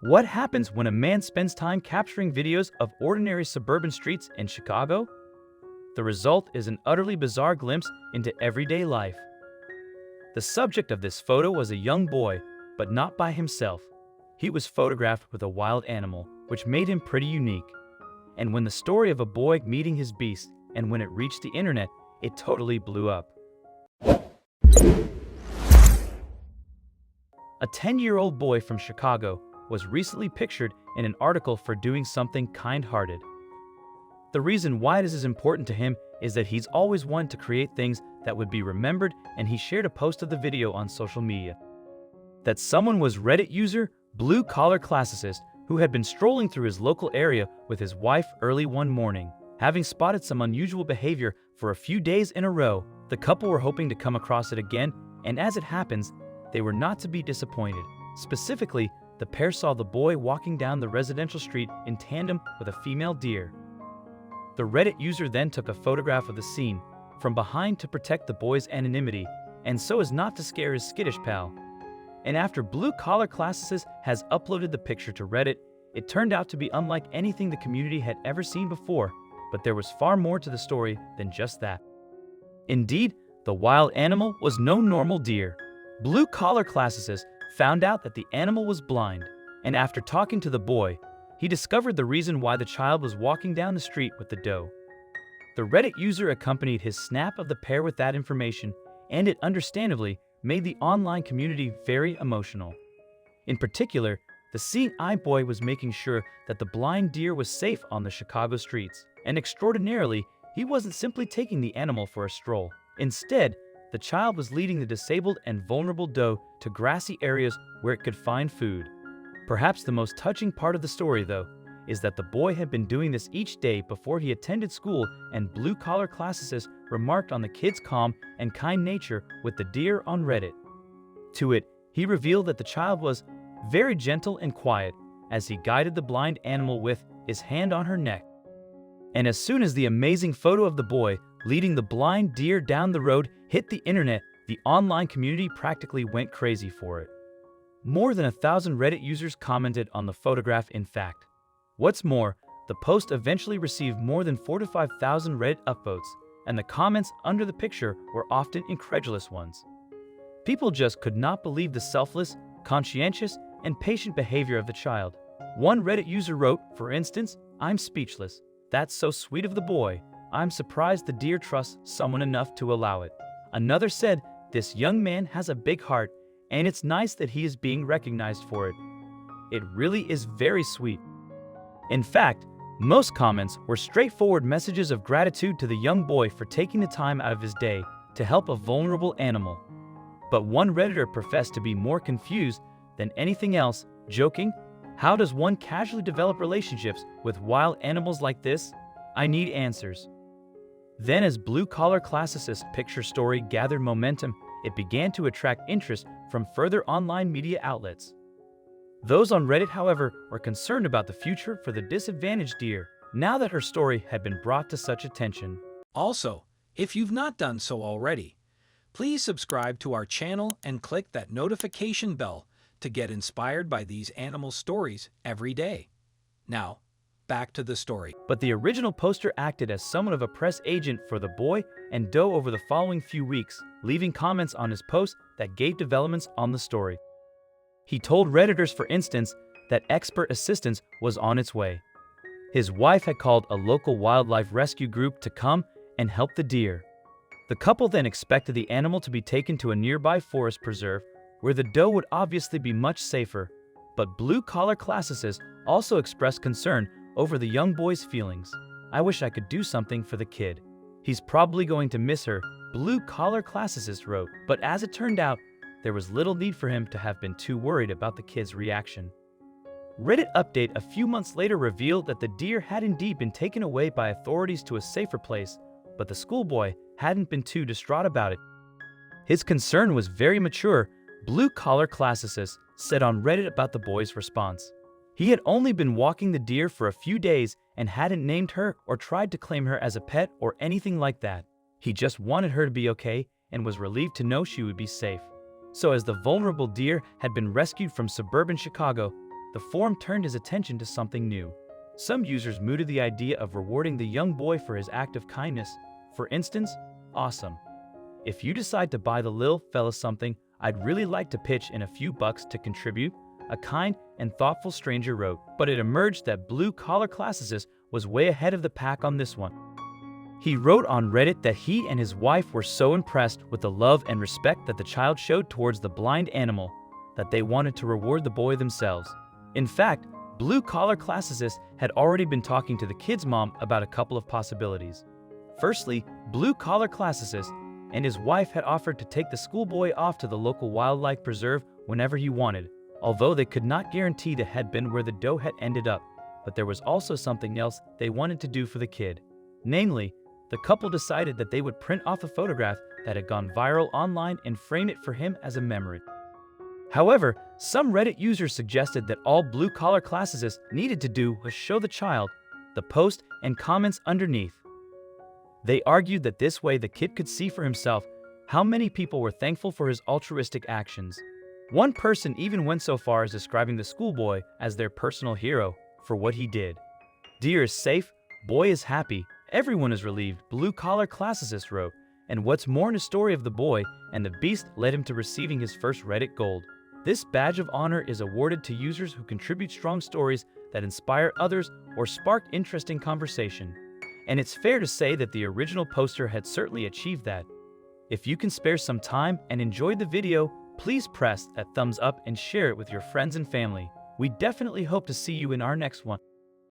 What happens when a man spends time capturing videos of ordinary suburban streets in Chicago? The result is an utterly bizarre glimpse into everyday life. The subject of this photo was a young boy, but not by himself. He was photographed with a wild animal, which made him pretty unique. And when the story of a boy meeting his beast and when it reached the internet, it totally blew up. A 10-year-old boy from Chicago was recently pictured in an article for doing something kind-hearted. The reason why this is important to him is that he's always wanted to create things that would be remembered, and he shared a post of the video on social media. That someone was Reddit user Blue Collar Classicist, who had been strolling through his local area with his wife early one morning. Having spotted some unusual behavior for a few days in a row, the couple were hoping to come across it again, and as it happens, they were not to be disappointed. Specifically, the pair saw the boy walking down the residential street in tandem with a female deer. The Reddit user then took a photograph of the scene from behind to protect the boy's anonymity and so as not to scare his skittish pal. And after Blue Collar Classicist has uploaded the picture to Reddit, it turned out to be unlike anything the community had ever seen before, but there was far more to the story than just that. Indeed, the wild animal was no normal deer. Blue Collar Classicist found out that the animal was blind, and after talking to the boy, he discovered the reason why the child was walking down the street with the doe. The Reddit user accompanied his snap of the pair with that information, and it understandably made the online community very emotional. In particular, the seeing eye boy was making sure that the blind deer was safe on the Chicago streets, and extraordinarily, he wasn't simply taking the animal for a stroll. Instead, the child was leading the disabled and vulnerable doe to grassy areas where it could find food. Perhaps the most touching part of the story, though, is that the boy had been doing this each day before he attended school, and Blue Collar Classicist remarked on the kid's calm and kind nature with the deer on Reddit. To it, he revealed that the child was very gentle and quiet as he guided the blind animal with his hand on her neck. And as soon as the amazing photo of the boy leading the blind deer down the road hit the internet, the online community practically went crazy for it. More than 1,000 Reddit users commented on the photograph, in fact. What's more, the post eventually received more than 4,000 to 5,000 Reddit upvotes, and the comments under the picture were often incredulous ones. People just could not believe the selfless, conscientious, and patient behavior of the child. One Reddit user wrote, for instance, "I'm speechless. That's so sweet of the boy. I'm surprised the deer trusts someone enough to allow it." Another said, "This young man has a big heart, and it's nice that he is being recognized for it. It really is very sweet." In fact, most comments were straightforward messages of gratitude to the young boy for taking the time out of his day to help a vulnerable animal. But one Redditor professed to be more confused than anything else, joking, "How does one casually develop relationships with wild animals like this? I need answers." Then as Blue Collar Classicist's picture story gathered momentum, it began to attract interest from further online media outlets. Those on Reddit, however, were concerned about the future for the disadvantaged deer, now that her story had been brought to such attention. Also, if you've not done so already, please subscribe to our channel and click that notification bell to get inspired by these animal stories every day. Now, back to the story. But the original poster acted as somewhat of a press agent for the boy and doe over the following few weeks, leaving comments on his post that gave developments on the story. He told Redditors, for instance, that expert assistance was on its way. His wife had called a local wildlife rescue group to come and help the deer. The couple then expected the animal to be taken to a nearby forest preserve, where the doe would obviously be much safer. But Blue Collar Classicist also expressed concern over the young boy's feelings. "I wish I could do something for the kid. He's probably going to miss her," Blue Collar Classicist wrote. But as it turned out, there was little need for him to have been too worried about the kid's reaction. Reddit update a few months later revealed that the deer had indeed been taken away by authorities to a safer place, but the schoolboy hadn't been too distraught about it. His concern was very mature, Blue Collar Classicist said on Reddit about the boy's response. He had only been walking the deer for a few days and hadn't named her or tried to claim her as a pet or anything like that. He just wanted her to be okay and was relieved to know she would be safe. So as the vulnerable deer had been rescued from suburban Chicago, the forum turned his attention to something new. Some users mooted the idea of rewarding the young boy for his act of kindness. For instance, awesome. If you decide to buy the lil fella something, I'd really like to pitch in a few bucks to contribute, a kind and thoughtful stranger wrote. But it emerged that blue-collar classicist was way ahead of the pack on this one. He wrote on Reddit that he and his wife were so impressed with the love and respect that the child showed towards the blind animal that they wanted to reward the boy themselves. In fact, blue-collar classicist had already been talking to the kid's mom about a couple of possibilities. Firstly, blue-collar classicist and his wife had offered to take the schoolboy off to the local wildlife preserve whenever he wanted, although they could not guarantee the had been where the doe had ended up. But there was also something else they wanted to do for the kid. Namely, the couple decided that they would print off a photograph that had gone viral online and frame it for him as a memory. However, some Reddit users suggested that all blue-collar classicists needed to do was show the child the post and comments underneath. They argued that this way the kid could see for himself how many people were thankful for his altruistic actions. One person even went so far as describing the schoolboy as their personal hero for what he did. Deer is safe, boy is happy, everyone is relieved, blue-collar classicist wrote, and what's more in the story of the boy and the beast led him to receiving his first Reddit gold. This badge of honor is awarded to users who contribute strong stories that inspire others or spark interesting conversation. And it's fair to say that the original poster had certainly achieved that. If you can spare some time and enjoyed the video, please press that thumbs up and share it with your friends and family. We definitely hope to see you in our next one.